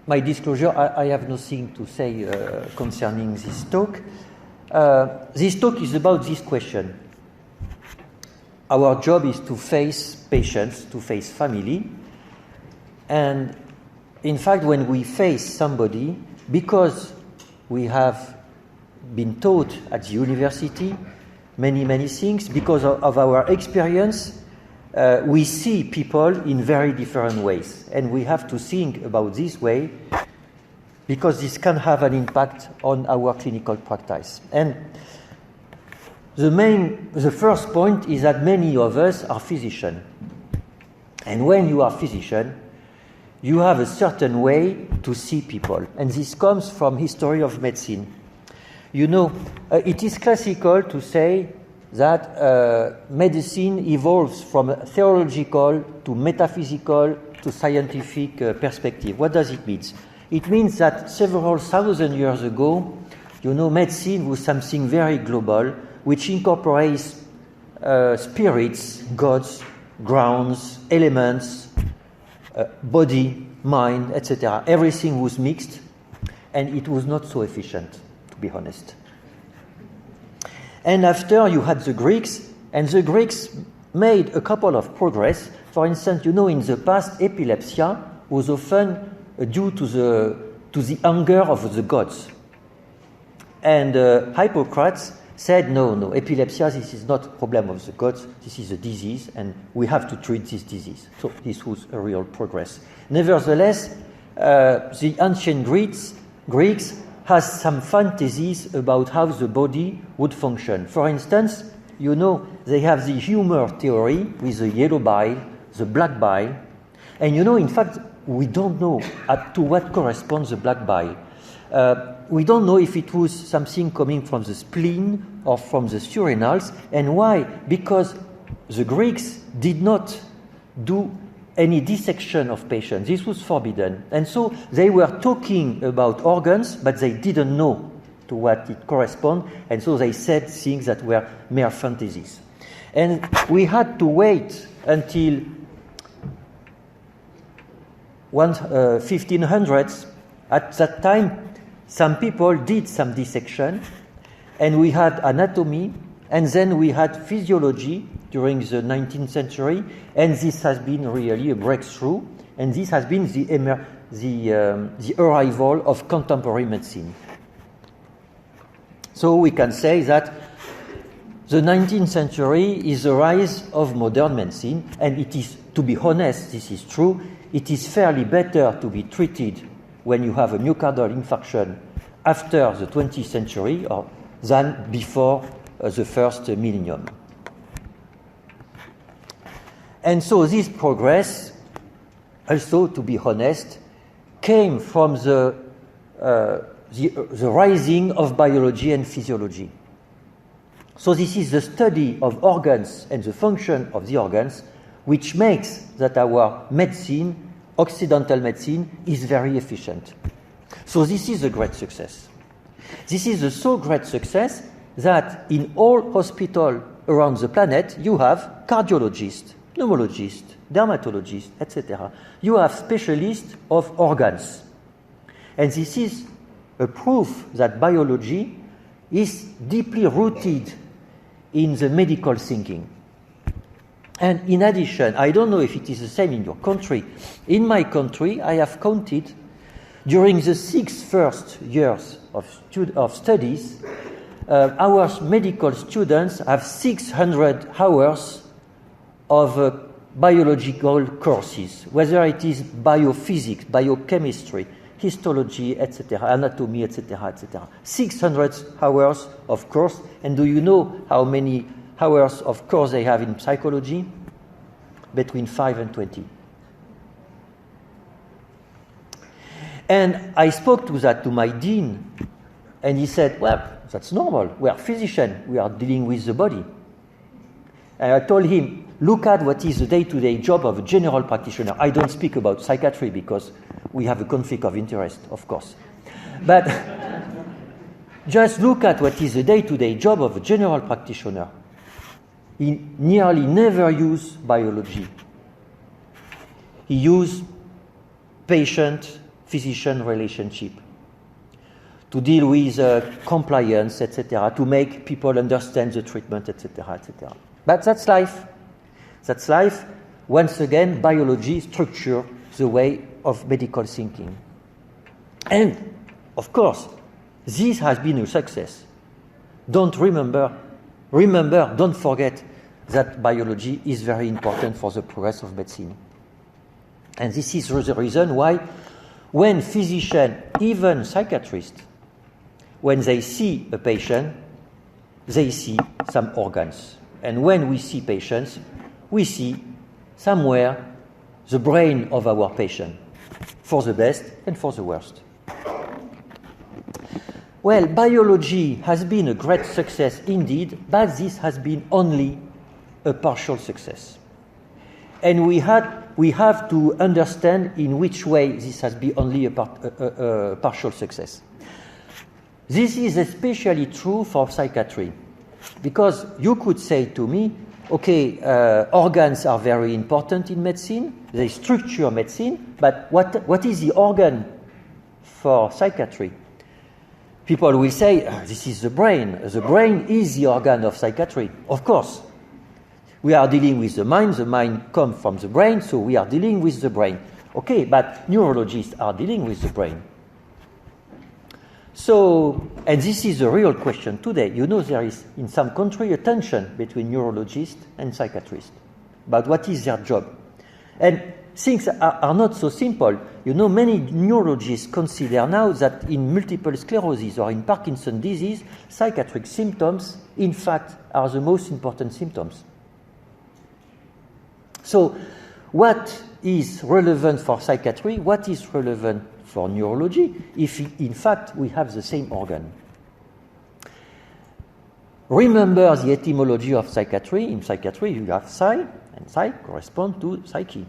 my disclosure, I have nothing to say concerning this talk. This talk is about this question. Our job is to face patients, to face family. And in fact, when we face somebody, because we have been taught at the university many things, because of our experience, we see people in very different ways. And we have to think about this way because this can have an impact on our clinical practice. And the first point is that many of us are physicians. And when you are physician, you have a certain way to see people. And this comes from history of medicine. You know, it is classical to say that medicine evolves from a theological to metaphysical to scientific perspective. What does it mean? It means that several thousand years ago, you know, medicine was something very global, which incorporates spirits, gods, grounds, elements, body, mind, etc. Everything was mixed, and it was not so efficient, to be honest. And after you had the Greeks, and the Greeks made a couple of progress. For instance, you know, in the past, epilepsy was often due to the anger of the gods. And Hippocrates said, no, epilepsy, this is not a problem of the gods, this is a disease, and we have to treat this disease. So this was a real progress. Nevertheless, the ancient Greeks has some fantasies about how the body would function. For instance, you know, they have the humor theory with the yellow bile, the black bile, and you know, in fact, we don't know to what corresponds the black bile. We don't know if it was something coming from the spleen or from the urinals. And why? Because the Greeks did not do any dissection of patients. This was forbidden. And so they were talking about organs, but they didn't know to what it corresponds. And so they said things that were mere fantasies. And we had to wait until 1500s. At that time, some people did some dissection, and we had anatomy, and then we had physiology during the 19th century, and this has been really a breakthrough, and this has been the arrival of contemporary medicine. So we can say that the 19th century is the rise of modern medicine, and it is, to be honest, this is true, it is fairly better to be treated when you have a myocardial infarction after the 20th century than before the first millennium. And so this progress, also, to be honest, came from the rising of biology and physiology. So this is the study of organs and the function of the organs, which makes that our medicine, Occidental medicine, is very efficient. So this is a great success. This is a so great success that in all hospitals around the planet, you have cardiologists, pneumologists, dermatologists, etc. You have specialists of organs. And this is a proof that biology is deeply rooted in the medical thinking. And in addition, I don't know if it is the same in your country. In my country, I have counted during the 6 first years of studies, our medical students have 600 hours of biological courses, whether it is biophysics, biochemistry, histology, etc., anatomy, etc., etc. 600 hours of course. And do you know how many hours of course they have in psychology? Between 5 and 20. And I spoke to my dean, and he said, well, that's normal. We are physicians. We are dealing with the body. And I told him, look at what is the day-to-day job of a general practitioner. I don't speak about psychiatry because we have a conflict of interest, of course. But just look at what is the day-to-day job of a general practitioner. He nearly never used biology. He used patient physician relationship, to deal with compliance, etc., to make people understand the treatment, etc., etc. But that's life. That's life. Once again, biology structures the way of medical thinking. And, of course, this has been a success. Don't forget that biology is very important for the progress of medicine. And this is the reason why when physicians, even psychiatrists, when they see a patient, they see some organs. And when we see patients, we see somewhere the brain of our patient, for the best and for the worst. Well, biology has been a great success indeed, but this has been only a partial success. And we have to understand in which way this has been only a partial success. This is especially true for psychiatry, because you could say to me, okay, organs are very important in medicine, they structure medicine, but what is the organ for psychiatry? People will say, this is the brain. The brain is the organ of psychiatry. Of course. We are dealing with the mind comes from the brain, so we are dealing with the brain. Okay, but neurologists are dealing with the brain. So, and this is a real question today. You know, there is in some country a tension between neurologists and psychiatrists about what is their job. And things are not so simple. You know, many neurologists consider now that in multiple sclerosis or in Parkinson's disease, psychiatric symptoms, in fact, are the most important symptoms. So, what is relevant for psychiatry? What is relevant for neurology if, in fact, we have the same organ? Remember the etymology of psychiatry. In psychiatry, you have psi, and psi corresponds to psyche.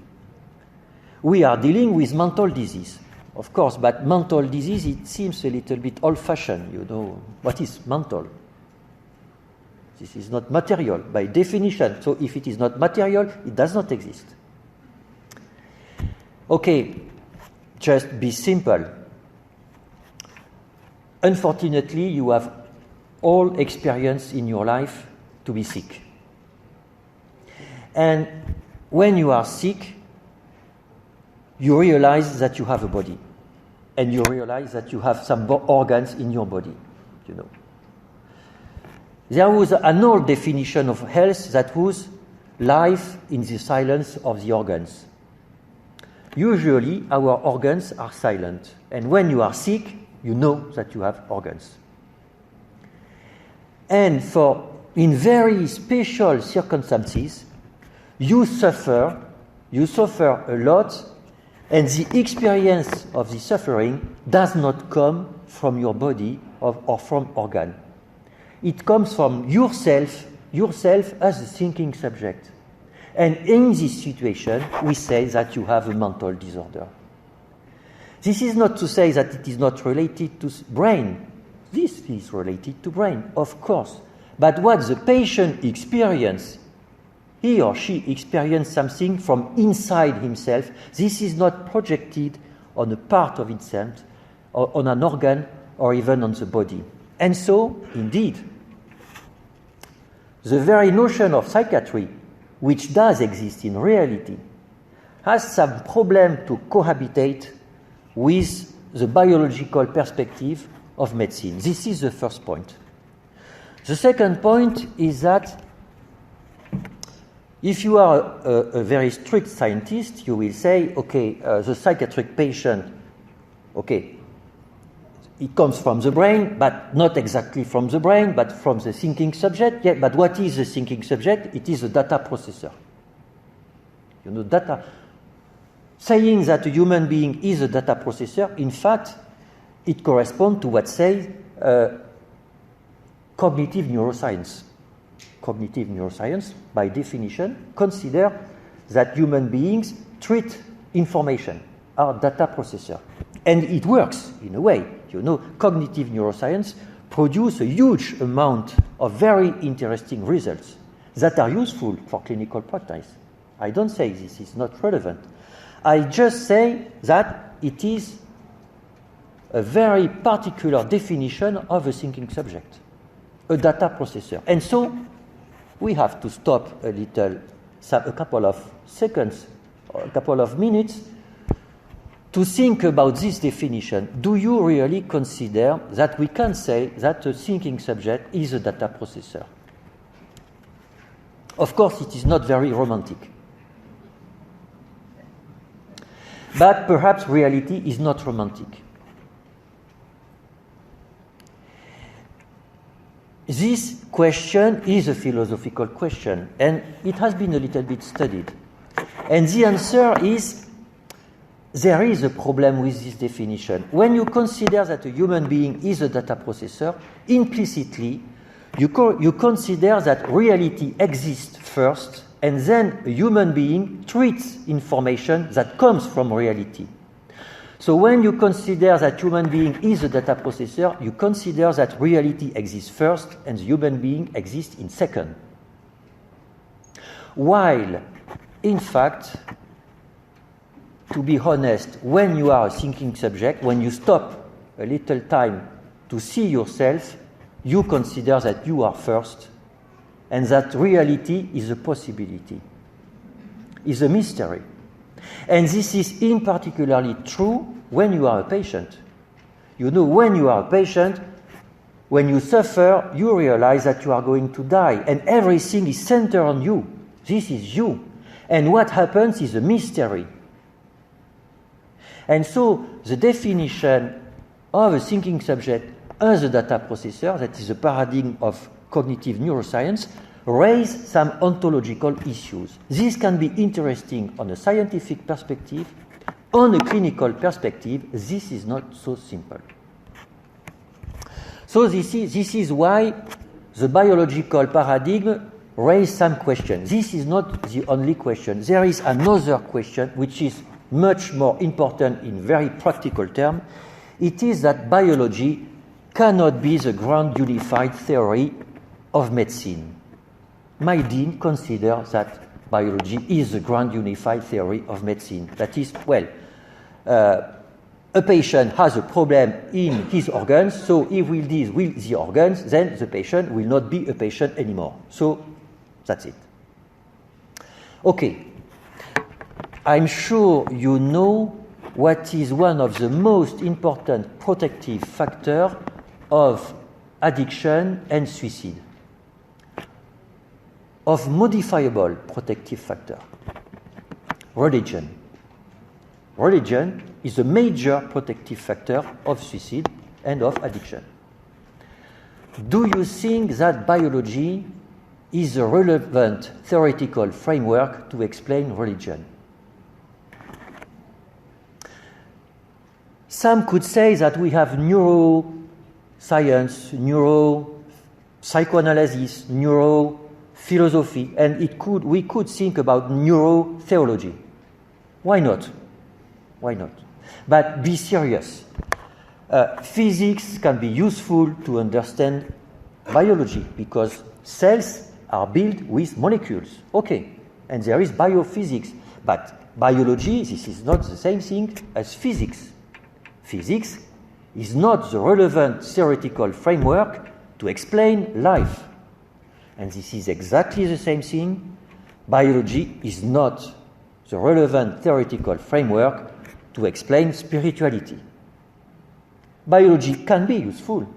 We are dealing with mental disease, of course, but mental disease, it seems a little bit old-fashioned. You know, what is mental? This is not material by definition. So if it is not material, it does not exist. Okay, just be simple. Unfortunately, you have all experience in your life to be sick. And when you are sick, you realize that you have a body. And you realize that you have some organs in your body, you know. There was an old definition of health that was life in the silence of the organs. Usually, our organs are silent. And when you are sick, you know that you have organs. And in very special circumstances, you suffer a lot, and the experience of the suffering does not come from your body or from organ. It comes from yourself as a thinking subject. And in this situation, we say that you have a mental disorder. This is not to say that it is not related to brain. This is related to brain, of course. But what the patient experiences, he or she experiences something from inside himself. This is not projected on a part of itself, or on an organ, or even on the body. And so, indeed, the very notion of psychiatry, which does exist in reality, has some problem to cohabitate with the biological perspective of medicine. This is the first point. The second point is that if you are a very strict scientist, you will say, okay, the psychiatric patient, okay, it comes from the brain, but not exactly from the brain, but from the thinking subject. Yeah, but what is the thinking subject? It is a data processor. You know, data. Saying that a human being is a data processor, in fact, it corresponds to what says cognitive neuroscience. Cognitive neuroscience, by definition, consider that human beings treat information, are data processor. And it works in a way. You know, cognitive neuroscience produces a huge amount of very interesting results that are useful for clinical practice. I don't say this is not relevant. I just say that it is a very particular definition of a thinking subject, a data processor. And so we have to stop a couple of seconds, or a couple of minutes, to think about this definition. Do you really consider that we can say that a thinking subject is a data processor? Of course, it is not very romantic. But perhaps reality is not romantic. This question is a philosophical question, and it has been a little bit studied. And the answer is, there is a problem with this definition. When you consider that a human being is a data processor, implicitly, you consider that reality exists first, and then a human being treats information that comes from reality. So when you consider that human being is a data processor, you consider that reality exists first and the human being exists in second. While, in fact, to be honest, when you are a thinking subject, when you stop a little time to see yourself, you consider that you are first and that reality is a possibility, is a mystery. And this is in particularly true when you are a patient. You know, when you are a patient, when you suffer, you realize that you are going to die, and everything is centered on you. This is you. And what happens is a mystery. And so the definition of a thinking subject as a data processor, that is a paradigm of cognitive neuroscience, raise some ontological issues. This can be interesting on a scientific perspective. On a clinical perspective, this is not so simple. So this is why the biological paradigm raised some questions. This is not the only question. There is another question which is much more important in very practical terms. It is that biology cannot be the grand unified theory of medicine. My dean considers that biology is the grand unified theory of medicine. That is, a patient has a problem in his organs, so if we deal with the organs, then the patient will not be a patient anymore. So that's it. Okay. I'm sure you know what is one of the most important protective factors of addiction and suicide. Of modifiable protective factor. Religion. Religion is a major protective factor of suicide and of addiction. Do you think that biology is a relevant theoretical framework to explain religion? Some could say that we have neuroscience, neuropsychoanalysis, neurophilosophy, and we could think about neurotheology. Why not? Why not? But be serious. Physics can be useful to understand biology because cells are built with molecules. Okay, and there is biophysics, but biology, this is not the same thing as physics. Physics is not the relevant theoretical framework to explain life. And this is exactly the same thing. Biology is not the relevant theoretical framework to explain spirituality. Biology can be useful.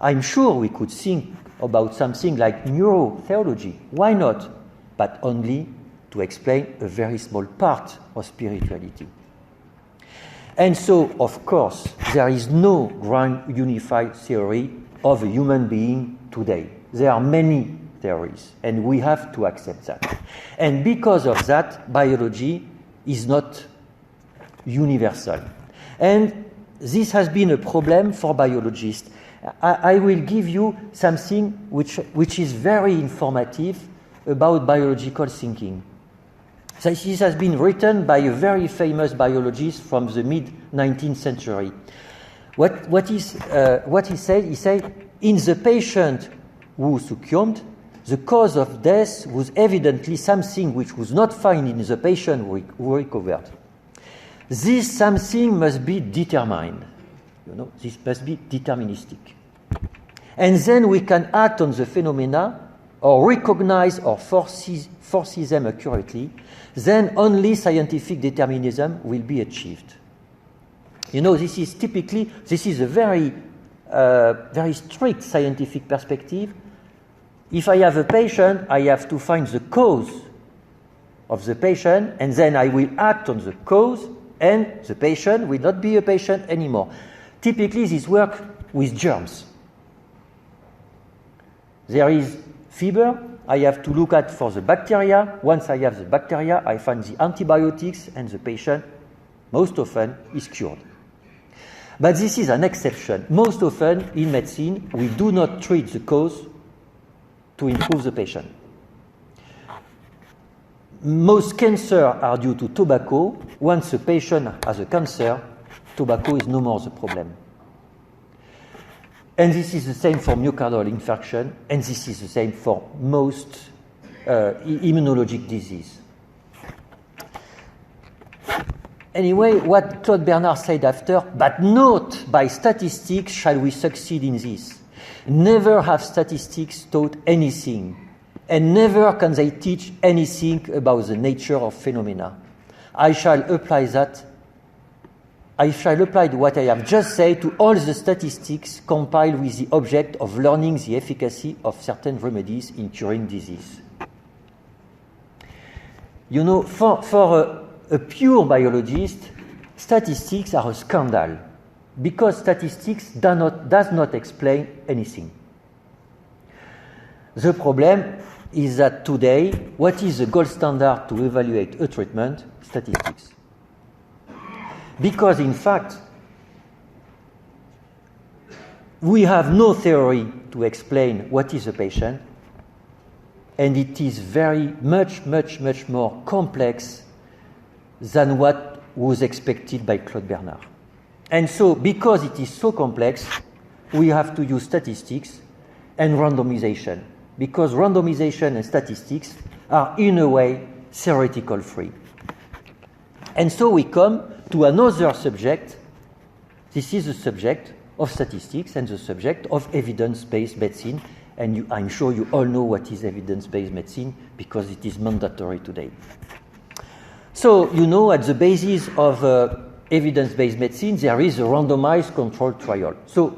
I'm sure we could think about something like neurotheology. Why not? But only to explain a very small part of spirituality. And so, of course, there is no grand unified theory of a human being today. There are many theories, and we have to accept that. And because of that, biology is not universal. And this has been a problem for biologists. I will give you something which is very informative about biological thinking. This has been written by a very famous biologist from the mid-19th century. What he said, in the patient who succumbed, the cause of death was evidently something which was not found in the patient who recovered. This something must be determined. This must be deterministic. And then we can act on the phenomena or recognize or foresee them accurately. Then only scientific determinism will be achieved. This is a very strict scientific perspective. If I have a patient, I have to find the cause of the patient, and then I will act on the cause, and the patient will not be a patient anymore. Typically, this works with germs. There is fever, I have to look at for the bacteria. Once I have the bacteria, I find the antibiotics, and the patient, most often, is cured. But this is an exception. Most often, in medicine, we do not treat the cause to improve the patient. Most cancers are due to tobacco. Once a patient has a cancer, tobacco is no more the problem. And this is the same for myocardial infarction, and this is the same for most immunologic disease. Anyway, what Claude Bernard said after, but not by statistics shall we succeed in this. Never have statistics taught anything, and never can they teach anything about the nature of phenomena. I shall apply what I have just said to all the statistics compiled with the object of learning the efficacy of certain remedies in curing disease. For a pure biologist, statistics are a scandal, because statistics does not explain anything. The problem is that today, what is the gold standard to evaluate a treatment? Statistics. Because in fact, we have no theory to explain what is a patient, and it is very much more complex than what was expected by Claude Bernard. And so, because it is so complex, we have to use statistics and randomization, because randomization and statistics are, in a way, theoretical free. And so we come to another subject. This is the subject of statistics and the subject of evidence-based medicine. And I'm sure you all know what is evidence-based medicine, because it is mandatory today. So, at the basis of evidence-based medicine, there is a randomized controlled trial. So,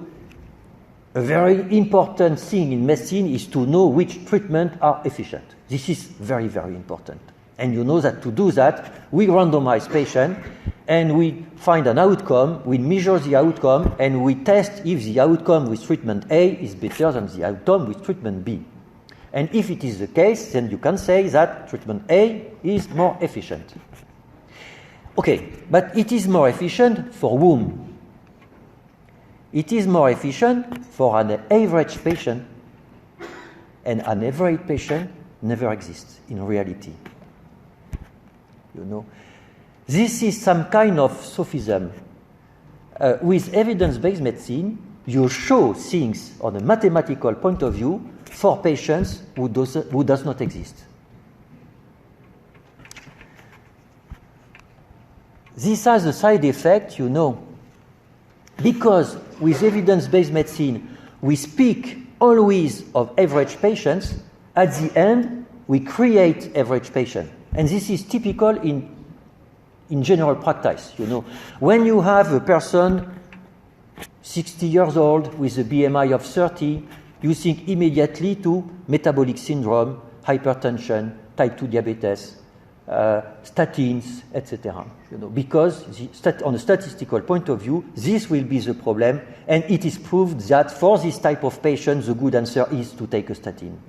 a very important thing in medicine is to know which treatments are efficient. This is very, very important. And you know that to do that, we randomize patients, and we find an outcome, we measure the outcome, and we test if the outcome with treatment A is better than the outcome with treatment B. And if it is the case, then you can say that treatment A is more efficient. Okay, but it is more efficient for whom? It is more efficient for an average patient, and an average patient never exists in reality. This is some kind of sophism. With evidence-based medicine, you show things on a mathematical point of view for patients who does not exist. This has a side effect, because with evidence-based medicine, we speak always of average patients. At the end, we create average patients. And this is typical in general practice. When you have a person 60 years old with a BMI of 30, you think immediately to metabolic syndrome, hypertension, type 2 diabetes, statins, etc. Because on a statistical point of view, this will be the problem, and it is proved that for this type of patient, the good answer is to take a statin.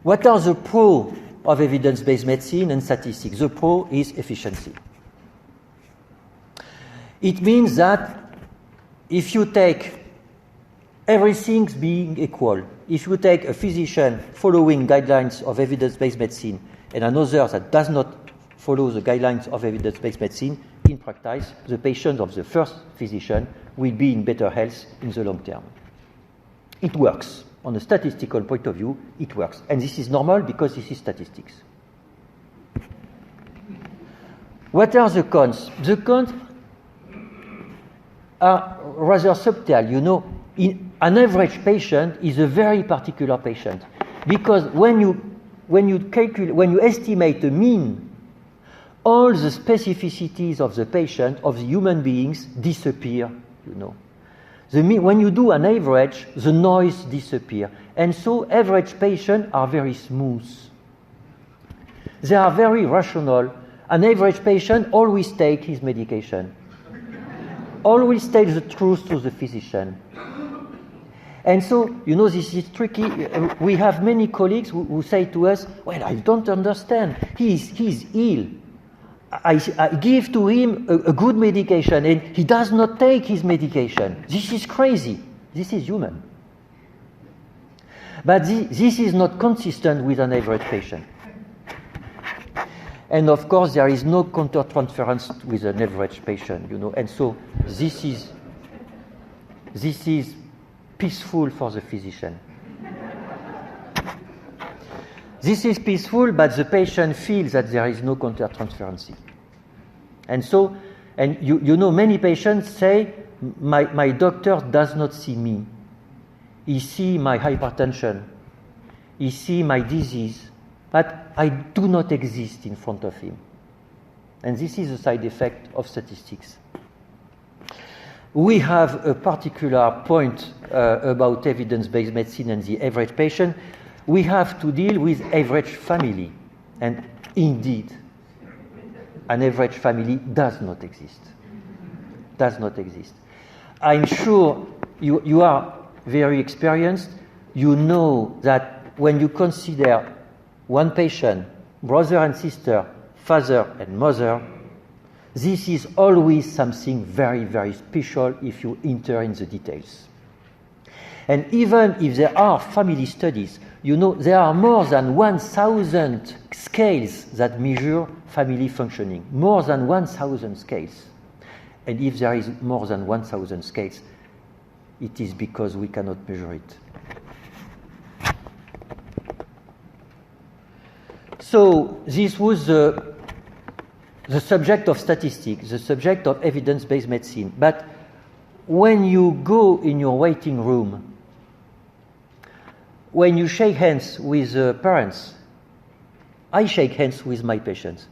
What are the pros of evidence-based medicine and statistics? The pro is efficiency. It means that if you take everything being equal, if you take a physician following guidelines of evidence-based medicine and another that does not follow the guidelines of evidence-based medicine, in practice, the patient of the first physician will be in better health in the long term. It works. On a statistical point of view, it works. And this is normal because this is statistics. What are the cons? The cons are rather subtle. You know, an average patient is a very particular patient, because when you estimate the mean, all the specificities of the patient, of the human beings, disappear. You know, when you do an average, the noise disappears, and so average patients are very smooth. They are very rational. An average patient always takes his medication, always tells the truth to the physician. And so, you know, this is tricky. We have many colleagues who say to us, well, I don't understand. He's ill. I give to him a good medication, and he does not take his medication. This is crazy. This is human. But this is not consistent with an average patient. And of course, there is no countertransference with an average patient, you know. And so this is peaceful for the physician. This is peaceful, but the patient feels that there is no countertransference. And so, and you know, many patients say, my doctor does not see me. He sees my hypertension. He sees my disease. But I do not exist in front of him. And this is a side effect of statistics. We have a particular point about evidence-based medicine and the average patient. We have to deal with average family. And indeed, an average family does not exist. Does not exist. I'm sure you are very experienced. You know that when you consider one patient, brother and sister, father and mother, this is always something very, very special if you enter in the details. And even if there are family studies, you know, there are more than 1,000 scales that measure family functioning. More than 1,000 scales. And if there is more than 1,000 scales, it is because we cannot measure it. So this was the subject of statistics, the subject of evidence-based medicine. But when you go in your waiting room, when you shake hands with parents, I shake hands with my patients.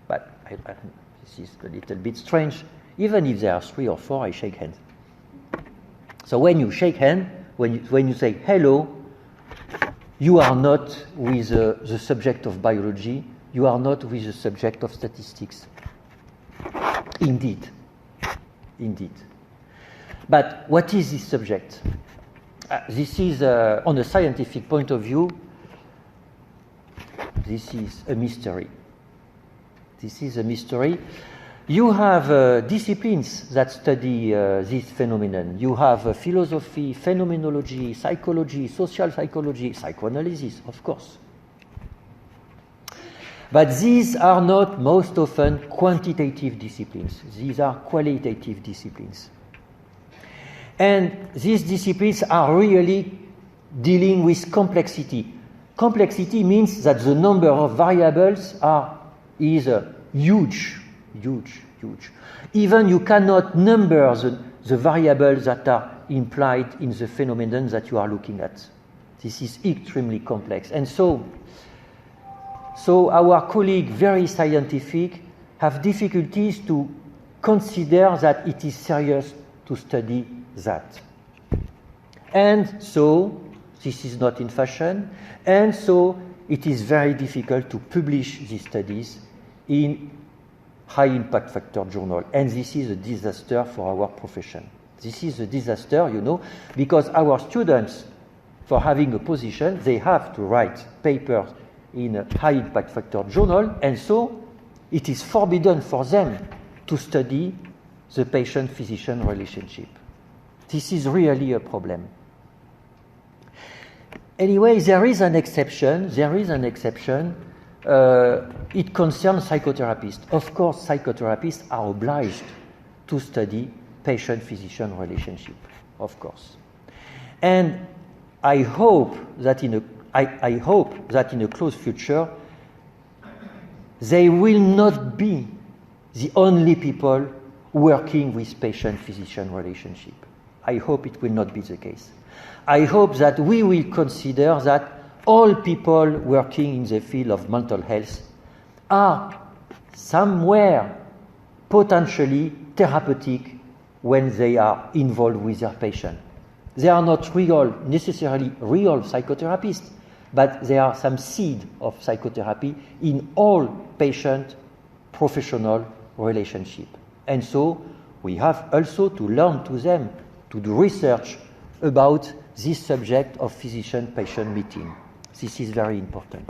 But this is a little bit strange. Even if there are 3 or 4, I shake hands. So when you shake hands, when you say hello, you are not with the subject of biology. You are not with the subject of statistics. Indeed. Indeed. But what is this subject? This is, on a scientific point of view, this is a mystery. This is a mystery. You have disciplines that study this phenomenon. You have philosophy, phenomenology, psychology, social psychology, psychoanalysis, of course. But these are not most often quantitative disciplines. These are qualitative disciplines. And these disciplines are really dealing with complexity. Complexity means that the number of variables is huge. Even you cannot number the variables that are implied in the phenomenon that you are looking at. This is extremely complex. And so our colleagues, very scientific, have difficulties to consider that it is serious to study that. And so, this is not in fashion, and so it is very difficult to publish these studies in high impact factor journal. And this is a disaster for our profession. This is a disaster, you know, because our students, for having a position, they have to write papers in a high impact factor journal, and so it is forbidden for them to study the patient-physician relationship. This is really a problem. Anyway, there is an exception. It concerns psychotherapists. Of course, psychotherapists are obliged to study patient-physician relationship, of course. And I hope that in a close future, they will not be the only people working with patient-physician relationship. I hope it will not be the case. I hope that we will consider that all people working in the field of mental health are somewhere potentially therapeutic when they are involved with their patient. They are not necessarily real psychotherapists, but there are some seed of psychotherapy in all patient-professional relationship. And so we have also to learn to them, to do research about this subject of physician-patient meeting. This is very important.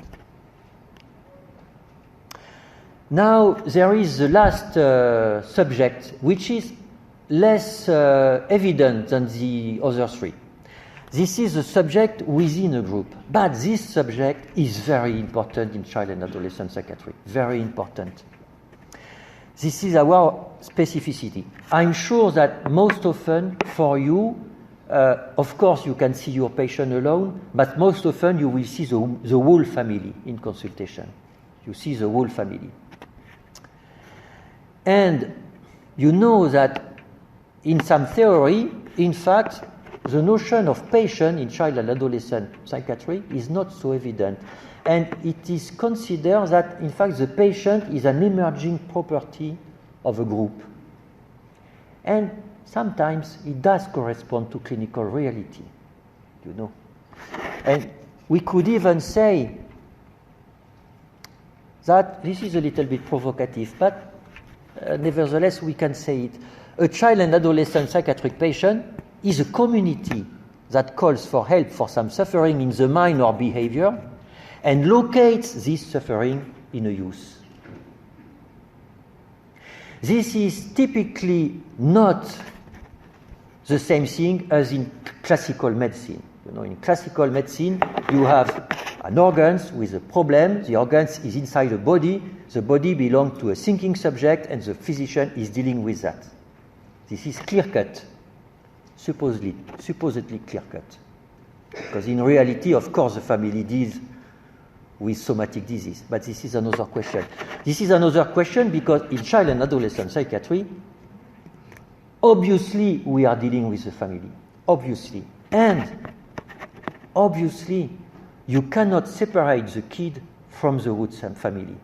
Now there is the last subject, which is less evident than the other three. This is a subject within a group, but this subject is very important in child and adolescent psychiatry, very important. This is our specificity. I'm sure that most often for you, of course you can see your patient alone, but most often you will see the whole family in consultation. You see the whole family. And you know that in some theory, in fact, the notion of patient in child and adolescent psychiatry is not so evident. And it is considered that, in fact, the patient is an emerging property of a group. And sometimes it does correspond to clinical reality, you know. And we could even say that, this is a little bit provocative, but nevertheless we can say it. A child and adolescent psychiatric patient is a community that calls for help for some suffering in the mind or behavior and locates this suffering in a youth. This is typically not the same thing as in classical medicine. You know, in classical medicine, you have an organ with a problem. The organ is inside the body belongs to a thinking subject, and the physician is dealing with that. This is clear-cut, supposedly clear-cut. Because in reality, of course, the family deals with somatic disease. But this is another question. This is another question because in child and adolescent psychiatry, obviously we are dealing with the family. Obviously. And obviously, you cannot separate the kid from the root family.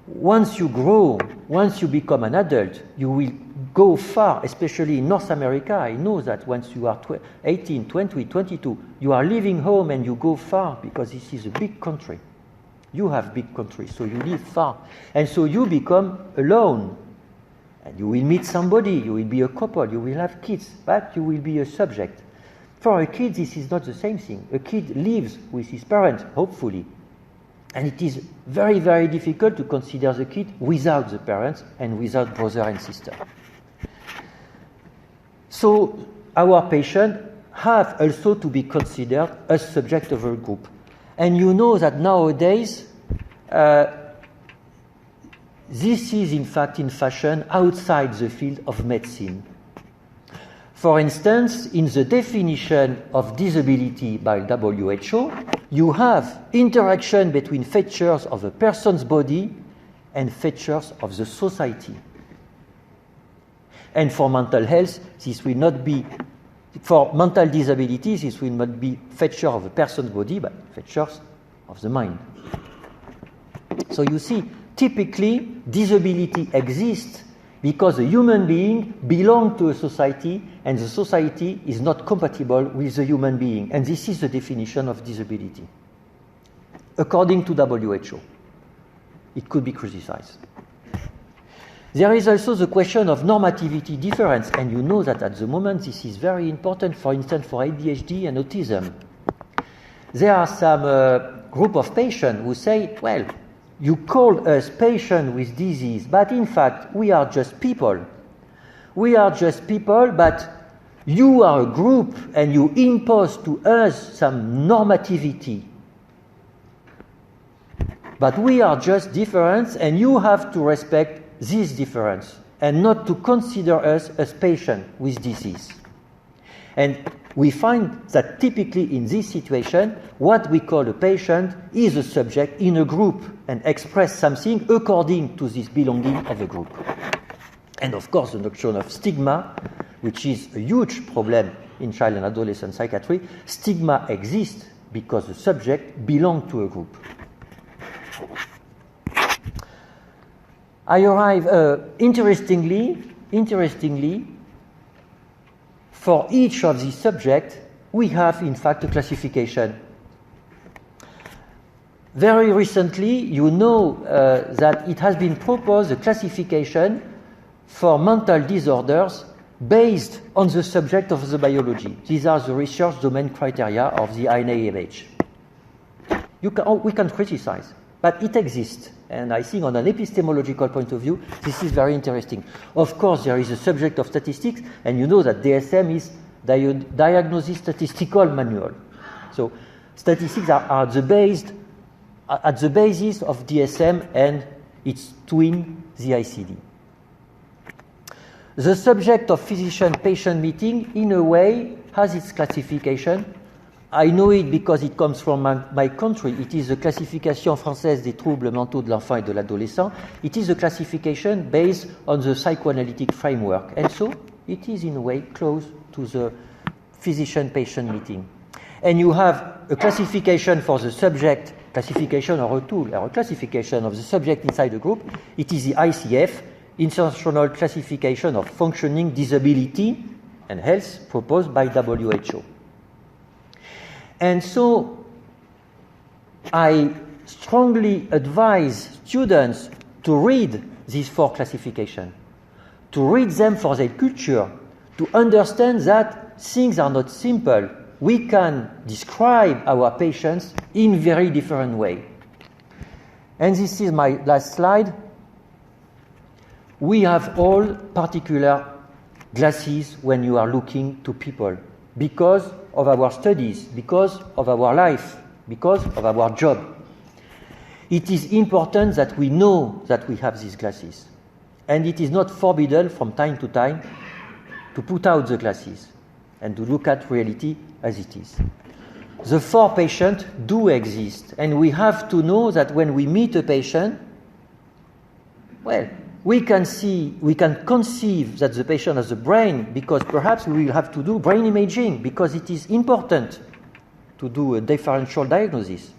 Once you grow, once you become an adult, you will go far, especially in North America. I know that once you are 18, 20, 22, you are leaving home and you go far because this is a big country. You have big country, so you live far. And so you become alone. And you will meet somebody, you will be a couple, you will have kids, but you will be a subject. For a kid, this is not the same thing. A kid lives with his parents, hopefully. And it is very, very difficult to consider the kid without the parents and without brother and sister. So our patients have also to be considered as subject of a group. And you know that nowadays, this is in fact in fashion outside the field of medicine. For instance, in the definition of disability by WHO, you have interaction between features of a person's body and features of the society. And for mental health, this will not be, for mental disabilities, this will not be feature of a person's body, but features of the mind. So you see, typically, disability exists because a human being belongs to a society and the society is not compatible with the human being. And this is the definition of disability. According to WHO, it could be criticized. There is also the question of normativity difference, and you know that at the moment this is very important, for instance, for ADHD and autism. There are some group of patients who say, well, you call us patient with disease, but in fact, we are just people. We are just people, but you are a group and you impose to us some normativity. But we are just different and you have to respect this difference and not to consider us as patient with disease. And we find that typically in this situation, what we call a patient is a subject in a group and express something according to this belonging of a group. And of course, the notion of stigma, which is a huge problem in child and adolescent psychiatry. Stigma exists because the subject belongs to a group. I arrive, interestingly, for each of these subjects, we have in fact a classification. Very recently, you know that it has been proposed a classification for mental disorders based on the subject of the biology. These are the research domain criteria of the IACAPAP. We can criticize, but it exists. And I think on an epistemological point of view, this is very interesting. Of course, there is a subject of statistics, and you know that DSM is Diagnosis Statistical Manual. So statistics are at the basis of DSM and its twin, the ICD. The subject of physician-patient meeting, in a way, has its classification. I know it because it comes from my country. It is the Classification Française des Troubles Mentaux de l'Enfant et de l'Adolescent. It is a classification based on the psychoanalytic framework. And so it is, in a way, close to the physician-patient meeting. And you have a classification for the subject, classification or a tool, or a classification of the subject inside the group. It is the ICF, International Classification of Functioning Disability and Health, proposed by WHO. And so I strongly advise students to read these 4 classifications, to read them for their culture, to understand that things are not simple. We can describe our patients in very different way. And this is my last slide. We have all particular glasses when you are looking to people because of our studies, because of our life, because of our job. It is important that we know that we have these glasses. And it is not forbidden from time to time to put out the glasses and to look at reality as it is. The 4 patients do exist, and we have to know that when we meet a patient, well, we can conceive that the patient has a brain because perhaps we will have to do brain imaging because it is important to do a differential diagnosis.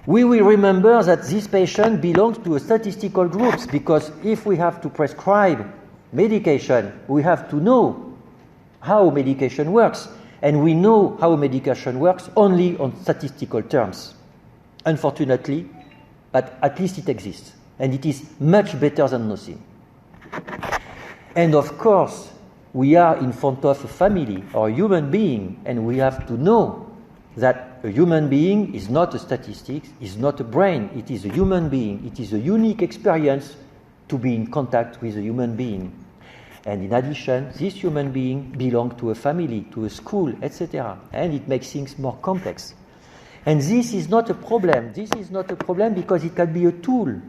We will remember that this patient belongs to a statistical group because if we have to prescribe medication, we have to know how medication works. And we know how medication works only on statistical terms. Unfortunately, but at least it exists. And it is much better than nothing. And of course, we are in front of a family or a human being, and we have to know that a human being is not a statistic, is not a brain, it is a human being. It is a unique experience to be in contact with a human being. And in addition, this human being belongs to a family, to a school, etc. And it makes things more complex. And this is not a problem. This is not a problem because it can be a tool.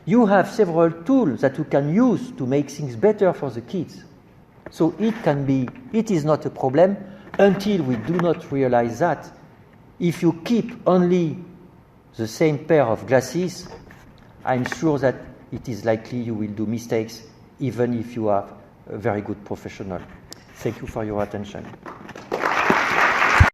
You have several tools that you can use to make things better for the kids. So it is not a problem until we do not realize that. If you keep only the same pair of glasses, I'm sure that it is likely you will do mistakes even if you are a very good professional. Thank you for your attention.